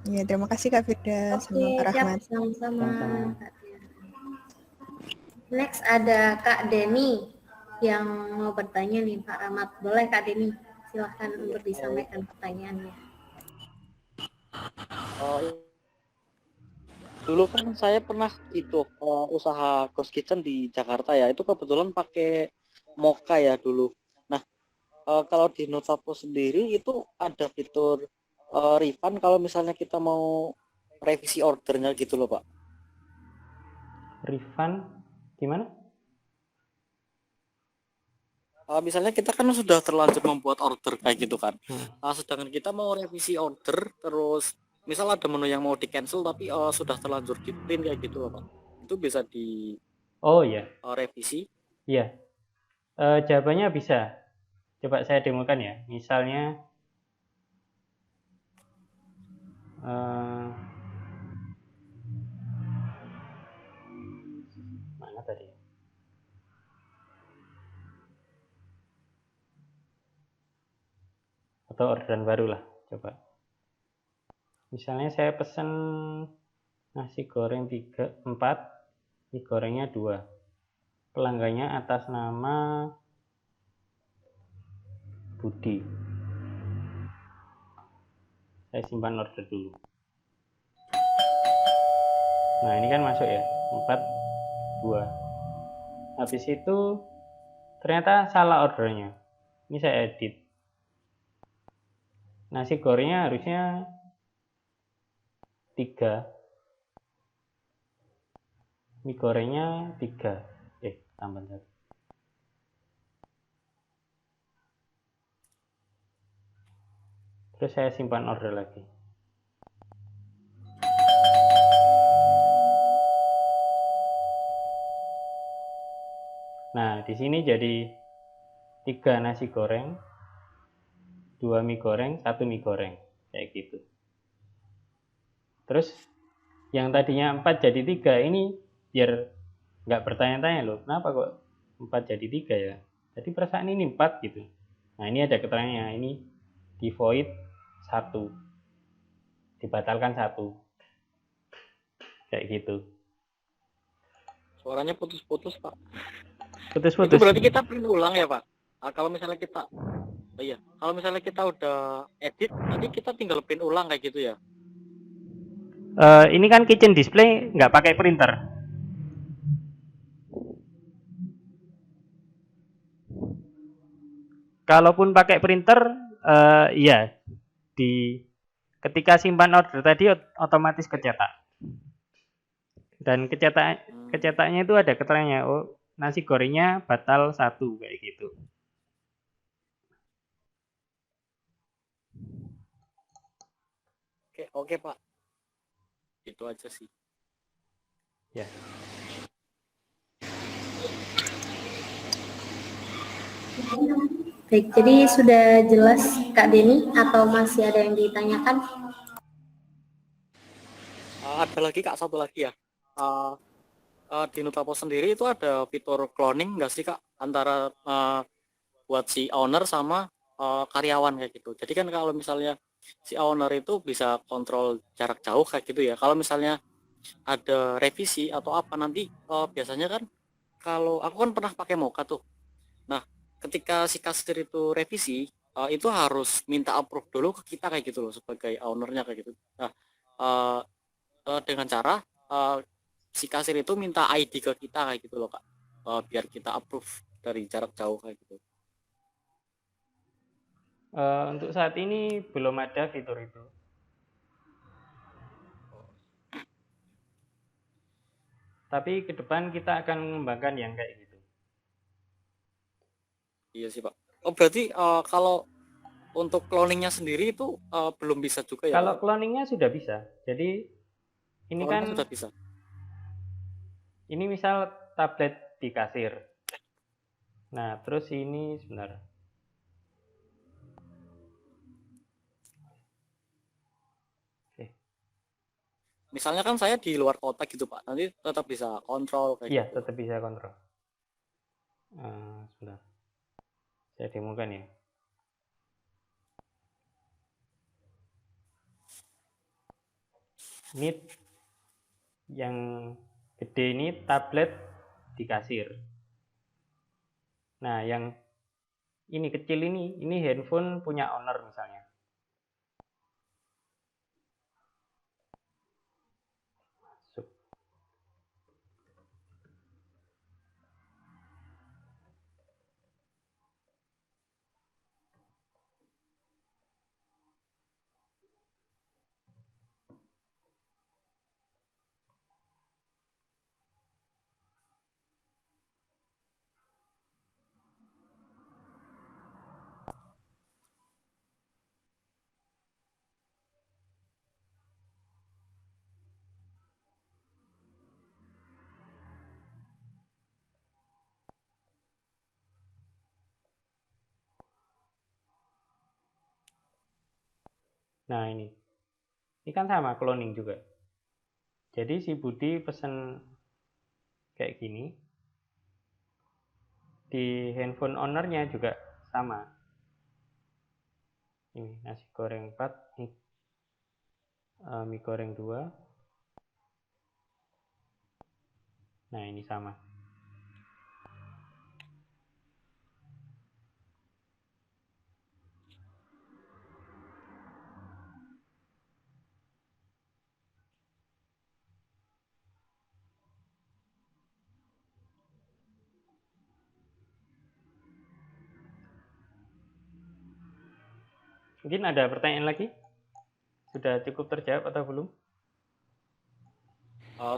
Ya, terima kasih Kak Firda sama Pak Rahmat. Sama-sama Kak Tiara. Next ada Kak Deni yang mau bertanya nih Pak Rahmat. Boleh Kak Deni, silahkan untuk disampaikan pertanyaannya. Dulu kan saya pernah usaha ghost kitchen di Jakarta ya, itu kebetulan pakai Mocha ya dulu. Nah, kalau di Notapo sendiri itu ada fitur refund kalau misalnya kita mau revisi ordernya gitu loh Pak. Refund gimana? Misalnya kita kan sudah terlanjur membuat order kayak gitu kan. Sedangkan kita mau revisi order, terus misal ada menu yang mau di cancel tapi sudah terlanjur di print kayak gitu loh Pak. Itu bisa di revisi? Iya. Jawabannya bisa. Coba saya demokan ya. Misalnya mana tadi? Atau orderan baru lah, coba. Misalnya saya pesan nasi goreng 4, mie gorengnya 2. Pelanggannya atas nama Budi. Saya simpan order dulu. Nah, ini kan masuk ya, 4 2. Habis itu ternyata salah ordernya. Ini saya edit. Nasi gorengnya harusnya 3. Mie gorengnya 3. Tambah 1. Terus saya simpan order lagi. Nah, di sini jadi 3 nasi goreng, 2 mie goreng, 1 mie goreng. Kayak gitu. Terus yang tadinya 4 jadi 3 ini biar nggak bertanya-tanya loh, kenapa kok 4 jadi 3 ya? Jadi perasaan ini 4 gitu. Nah, ini ada keterangannya, ini di void 1. Dibatalkan 1. Kayak gitu. Suaranya putus-putus, Pak. Itu Putus-putus. berarti kita print ulang ya, Pak? Kalau misalnya kita kalau misalnya kita udah edit, nanti kita tinggal print ulang kayak gitu ya. Ini kan kitchen display nggak pakai printer. Kalaupun pakai printer, iya, ketika simpan order tadi otomatis kecetak. Dan kecetaknya itu ada keterangannya, oh nasi gorengnya batal 1 kayak gitu. Oke Pak. Itu aja sih. Ya. Baik, jadi sudah jelas Kak Denny atau masih ada yang ditanyakan? Ada lagi Kak, satu lagi ya. Di Nutapo sendiri itu ada fitur cloning nggak sih Kak, antara buat si owner sama karyawan kayak gitu. Jadi kan kalau misalnya si owner itu bisa kontrol jarak jauh kayak gitu ya. Kalau misalnya ada revisi atau apa nanti biasanya kan, kalau aku kan pernah pakai Mocha tuh. Nah, ketika si kasir itu revisi, itu harus minta approve dulu ke kita kayak gitu loh, sebagai ownernya kayak gitu. Nah, dengan cara si kasir itu minta ID ke kita kayak gitu loh Kak, biar kita approve dari jarak jauh kayak gitu. Untuk saat ini belum ada fitur itu. Tapi ke depan kita akan mengembangkan yang kayak gitu. Iya sih Pak. Oh berarti kalau untuk cloningnya sendiri itu belum bisa juga ya Kalau Pak? cloningnya sudah bisa. Jadi ini Cloningnya kan sudah bisa. ini misal tablet di kasir. Nah, terus ini sebentar. Misalnya kan saya di luar kota gitu Pak, nanti tetap bisa kontrol kayak Iya, gitu. tetap bisa kontrol. Sebentar. Saya demokan ya. Ini yang gede ini tablet di kasir. Nah, yang ini kecil ini handphone punya owner misalnya. Masuk. Nah, ini kan sama cloning juga. Jadi si Budi pesen kayak gini. Di handphone ownernya juga sama. Ini nasi goreng 4, mie goreng 2. Nah, ini sama. Mungkin ada pertanyaan lagi? Sudah cukup terjawab atau belum?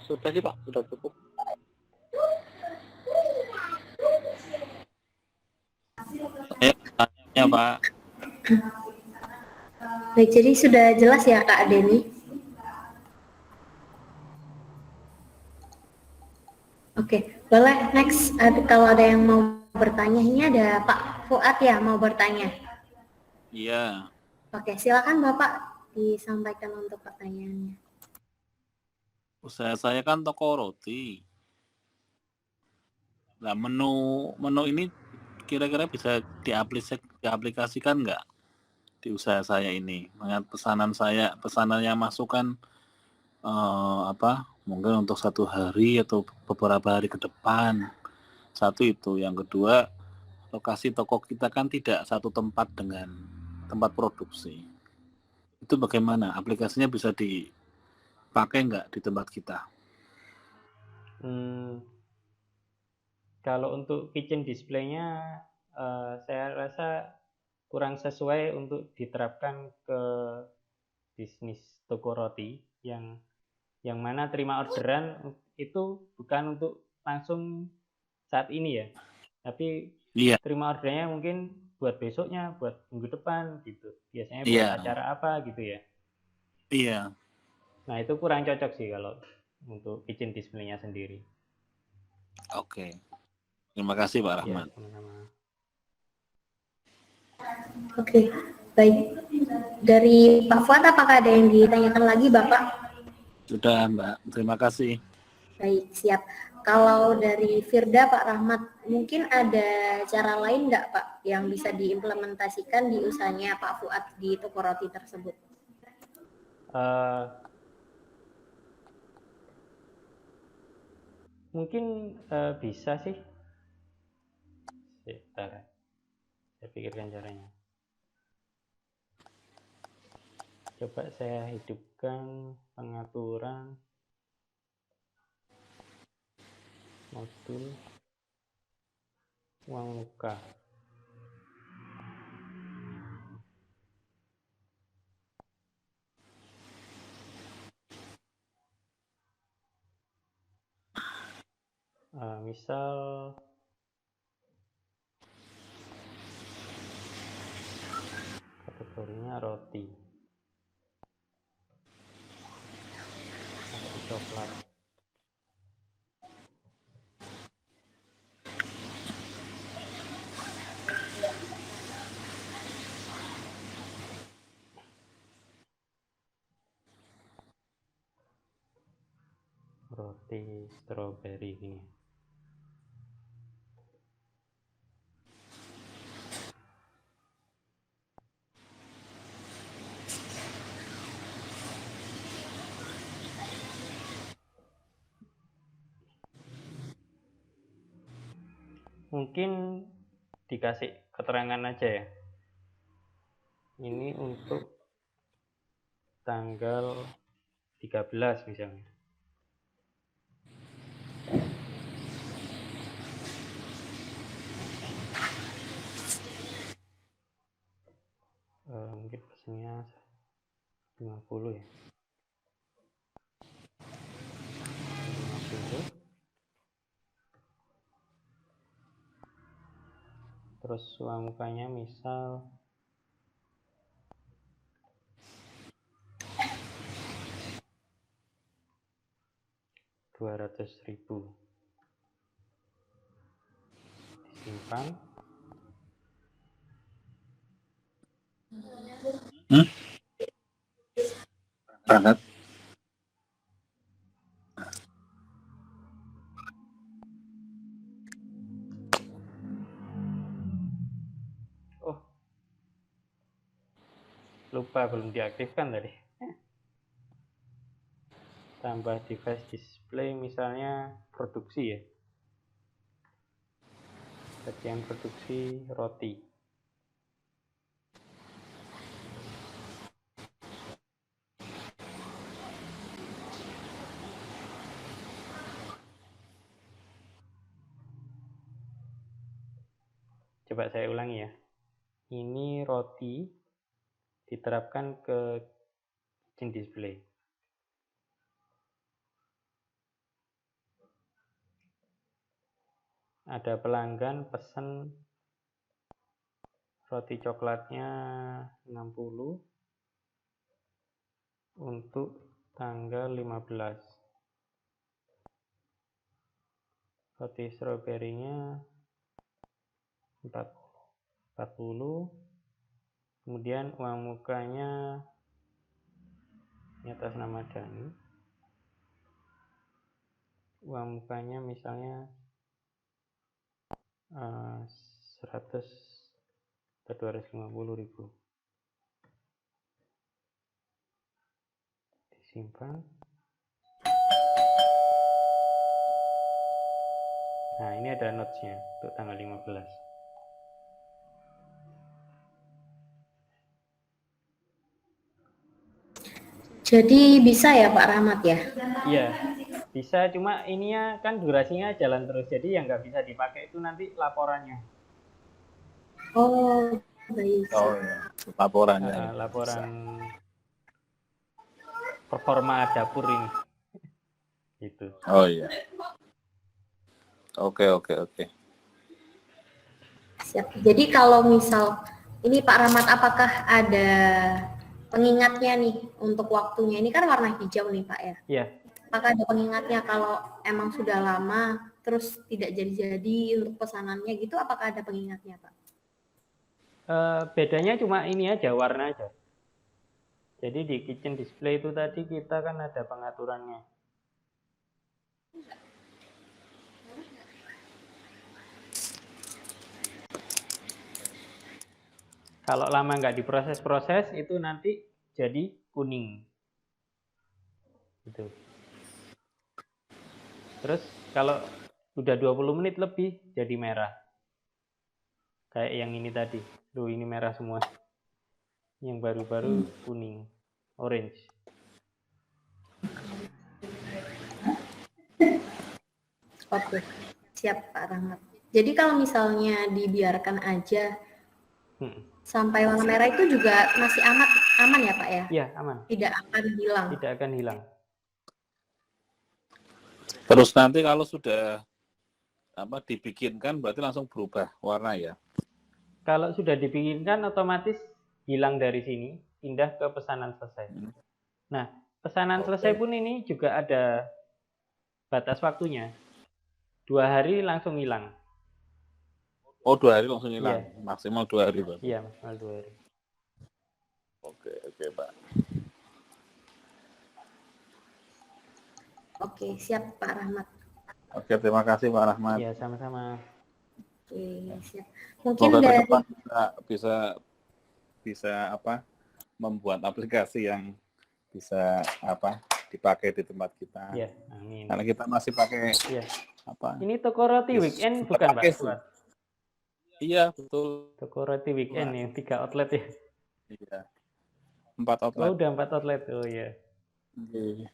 Sudah sih Pak, sudah cukup. Saya tanya Pak. Baik, jadi sudah jelas ya Kak Denny? Oke, boleh next. Kalau ada yang mau bertanya, ini ada Pak Fuad ya mau bertanya. Iya, Oke, silakan Bapak disampaikan untuk pertanyaannya. usaha saya kan toko roti. Nah, menu ini kira-kira bisa diaplikasikan nggak di usaha saya ini? Mengingat pesanan yang masuk kan mungkin untuk 1 hari atau beberapa hari ke depan. Satu itu, yang kedua, lokasi toko kita kan tidak satu tempat dengan tempat produksi. Itu bagaimana? Aplikasinya bisa dipakai nggak di tempat kita? Kalau untuk kitchen display-nya, saya rasa kurang sesuai untuk diterapkan ke bisnis toko roti yang mana terima orderan itu bukan untuk langsung saat ini ya, tapi Iya, terima ordernya mungkin buat besoknya, buat minggu depan gitu. Biasanya buat iya, acara apa gitu ya. iya. Nah, itu kurang cocok sih kalau untuk kitchen display-nya sendiri. Oke. Terima kasih Pak Ya, Rahman. sama-sama. Oke, baik. Dari Pak Fuad, apakah ada yang ditanyakan lagi Bapak? Sudah Mbak, terima kasih. Baik, siap. Kalau dari Firda, Pak Rahmat, mungkin ada cara lain nggak Pak yang bisa diimplementasikan di usahanya Pak Fuad di toko roti tersebut? Mungkin bisa sih. Sebentar, saya pikirkan caranya. Coba saya hidupkan pengaturan modul uang muka. Misal kategorinya roti coklat. Roti strawberry ini. Mungkin dikasih keterangan aja ya. Ini untuk tanggal 13 misalnya. Mungkin pesannya 50 ya. 50. Terus uang mukanya misal 200.000. Disimpan. Berangkat. Oh, lupa belum diaktifkan tadi. Tambah device display misalnya produksi ya. Bagian produksi roti. Coba saya ulangi ya. Ini roti diterapkan ke kitchen display. Ada pelanggan pesen roti coklatnya 60 untuk tanggal 15. Roti stroberinya 40. Kemudian uang mukanya ini atas nama Dani. Uang mukanya misalnya 100 atau 250.000. Disimpan. Nah, ini ada notes-nya untuk tanggal 15. Jadi bisa ya Pak Rahmat ya? Iya, bisa, cuma ininya kan durasinya jalan terus, jadi yang nggak bisa dipakai itu nanti laporannya. Oh, baik. Oh ya, laporannya. Laporan performa dapur ini. Gitu. Oh iya. Oke. Siap. Jadi kalau misal ini Pak Rahmat, apakah ada pengingatnya nih untuk waktunya? Ini kan warna hijau nih Pak ya? Iya. Apakah ada pengingatnya kalau emang sudah lama terus tidak jadi-jadi untuk pesanannya gitu? Apakah ada pengingatnya Pak? Bedanya cuma ini aja, warna aja. Jadi di kitchen display itu tadi kita kan ada pengaturannya. Kalau lama nggak diproses-proses itu nanti jadi kuning. Gitu. Terus kalau udah 20 menit lebih jadi merah. Kayak yang ini tadi. Loh, ini merah semua. Yang baru-baru kuning, orange. Oke, siap Pak Rahmat. Jadi kalau misalnya dibiarkan aja sampai warna merah itu juga masih aman ya Pak ya? Iya, aman. Tidak akan hilang. Tidak akan hilang. Terus nanti kalau sudah dibikinkan berarti langsung berubah warna ya? Kalau sudah dibikinkan otomatis hilang dari sini, pindah ke pesanan selesai. Nah, pesanan selesai pun ini juga ada batas waktunya. 2 hari langsung hilang. Oh, 2 hari langsung hilang. Iya. Maksimal 2 hari, Pak. Iya, maksimal 2 hari. Oke, Pak. Oke, siap Pak Rahmat. Oke, terima kasih Pak Rahmat. Iya, sama-sama. Oke, siap. Mungkin Semoga dari ke depan bisa membuat aplikasi yang bisa dipakai di tempat kita. Iya, amin. Karena kita masih pakai Iya. Ini toko roti weekend bukan Pak? Iya, betul. Toko roti weekend yang 3 outlet ya. Iya. 4 outlet. Oh, udah 4 outlet. Oh iya. Oke.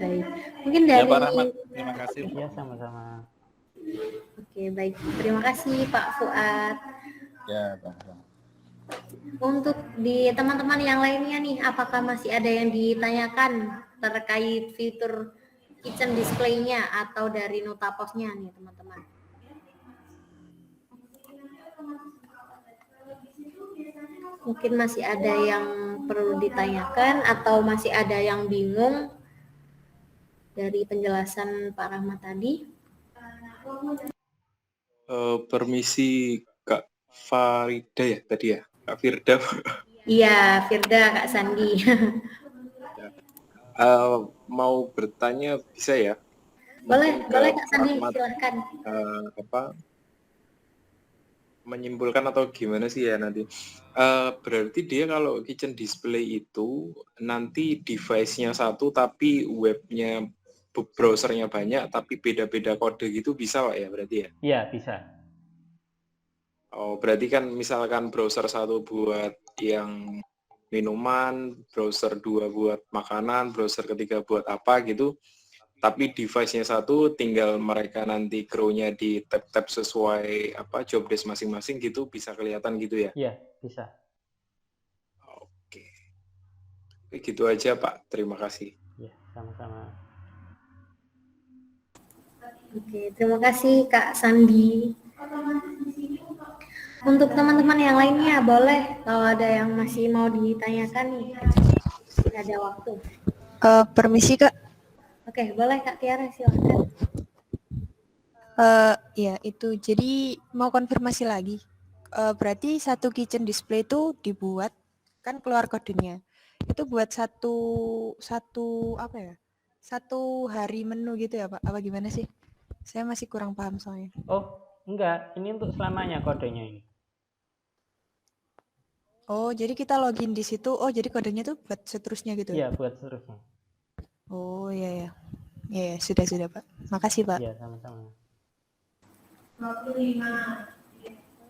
baik. Mungkin dari Pak Rahmat, terima kasih. Iya, sama-sama. Oke, baik. Terima kasih Pak Fuad. Ya, Pak. Untuk di teman-teman yang lainnya nih, apakah masih ada yang ditanyakan terkait fitur kitchen display-nya atau dari Notapos-nya nih, teman-teman? Mungkin masih ada yang perlu ditanyakan atau masih ada yang bingung dari penjelasan Pak Rahmat tadi? Permisi Kak Farida ya tadi ya? Kak Firda. Iya, Firda, Kak Sandi. Mau bertanya bisa ya? Boleh Kak Sandi, silahkan. Menyimpulkan atau gimana sih ya nanti? Berarti dia kalau kitchen display itu nanti device-nya satu tapi webnya browsernya banyak tapi beda-beda kode gitu bisa Pak ya berarti ya? Iya, bisa. Oh, berarti kan misalkan browser satu buat yang minuman, browser 2 buat makanan, browser ketiga buat apa gitu. tapi device-nya satu, tinggal mereka nanti grow-nya di tab-tab sesuai job desk masing-masing gitu, bisa kelihatan gitu ya? Iya, bisa. Oke. Gitu aja Pak, terima kasih. Ya, sama-sama. Oke, terima kasih Kak Sandi. Untuk teman-teman yang lainnya, boleh kalau ada yang masih mau ditanyakan nih, ada waktu. Permisi Kak. Oke, boleh Kak Tiara, silahkan. Ya itu, jadi mau konfirmasi lagi. Berarti satu kitchen display itu dibuat, kan keluar kodenya. Itu buat satu apa ya? Satu hari menu gitu ya Pak? Apa gimana sih? Saya masih kurang paham soalnya. Oh, enggak. Ini untuk selamanya kodenya ini. Oh, jadi kita login di situ. Oh, jadi kodenya tuh buat seterusnya gitu. Iya, buat seterusnya. Oh, iya ya. Ya, sudah Pak. Makasih Pak. Iya, sama-sama.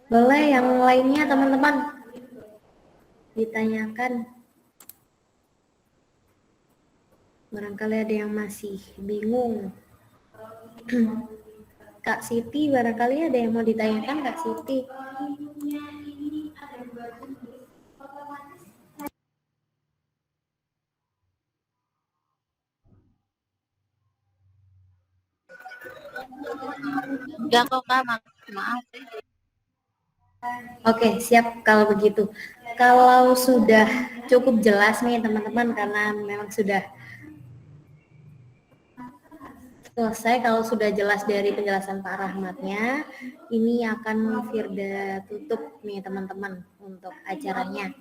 Boleh yang lainnya teman-teman ditanyakan. Barangkali ada yang masih bingung. Kak Siti, barangkali ada yang mau ditanyakan Kak Siti. Enggak kok Kak, maaf. Oke, siap kalau begitu. Kalau sudah cukup jelas nih teman-teman, karena memang sudah selesai, kalau sudah jelas dari penjelasan Pak Rahmatnya, ini akan Firda tutup nih teman-teman untuk acaranya.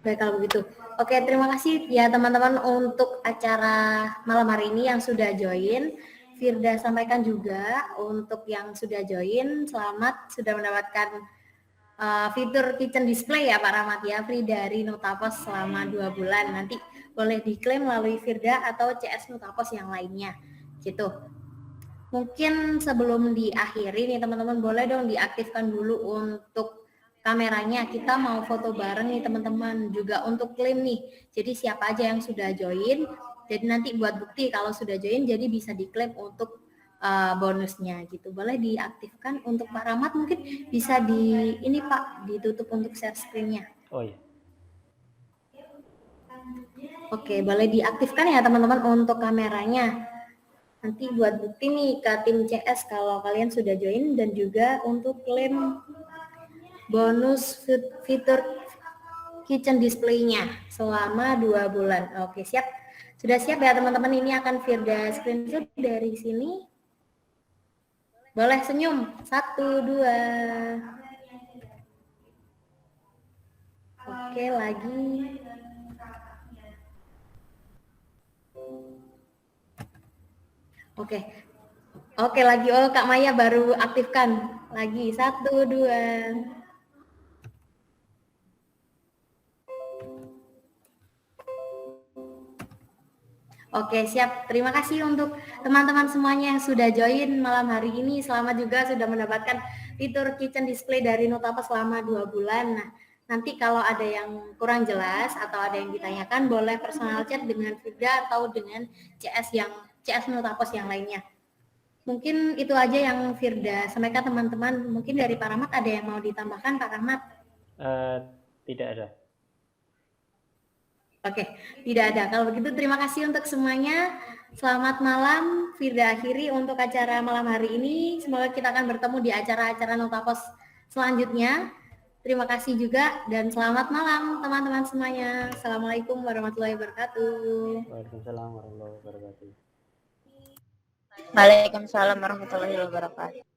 Baik kalau begitu. Oke, terima kasih ya teman-teman untuk acara malam hari ini yang sudah join. Firda sampaikan juga untuk yang sudah join, selamat sudah mendapatkan fitur kitchen display ya Pak Rahmat ya, free dari Nutapos selama 2 bulan. Nanti boleh diklaim melalui Firda atau CS Nutapos yang lainnya gitu. Mungkin sebelum diakhiri nih teman-teman, boleh dong diaktifkan dulu untuk kameranya. Kita mau foto bareng nih teman-teman, juga untuk klaim nih. Jadi siapa aja yang sudah join, jadi nanti buat bukti kalau sudah join, jadi bisa diklaim untuk bonusnya gitu. Boleh diaktifkan. Untuk Pak Rahmat mungkin bisa ini Pak, ditutup untuk share screen-nya. Oh iya. Oke, boleh diaktifkan ya teman-teman untuk kameranya. Nanti buat bukti nih ke tim CS kalau kalian sudah join, dan juga untuk klaim bonus fitur kitchen display-nya selama 2 bulan. Oke, siap. Sudah siap ya teman-teman, ini akan Firda screenshot dari sini. Boleh senyum. 1, 2. Oke, lagi. Oke lagi. Oh, Kak Maya baru aktifkan. Lagi 1, 2. Oke, siap. Terima kasih untuk teman-teman semuanya yang sudah join malam hari ini. Selamat juga sudah mendapatkan fitur kitchen display dari Nutapos selama 2 bulan. Nah, nanti kalau ada yang kurang jelas atau ada yang ditanyakan, boleh personal chat dengan Firda atau dengan CS Nutapos yang lainnya. Mungkin itu aja yang Firda sampaikan teman-teman. Mungkin dari Pak Rahmat ada yang mau ditambahkan, Pak Rahmat? Tidak ada. Oke, tidak ada. Kalau begitu terima kasih untuk semuanya. Selamat malam, Firda akhiri untuk acara malam hari ini. Semoga kita akan bertemu di acara-acara Nutapos selanjutnya. Terima kasih juga dan selamat malam teman-teman semuanya. Assalamualaikum warahmatullahi wabarakatuh. Waalaikumsalam warahmatullahi wabarakatuh. Waalaikumsalam warahmatullahi wabarakatuh.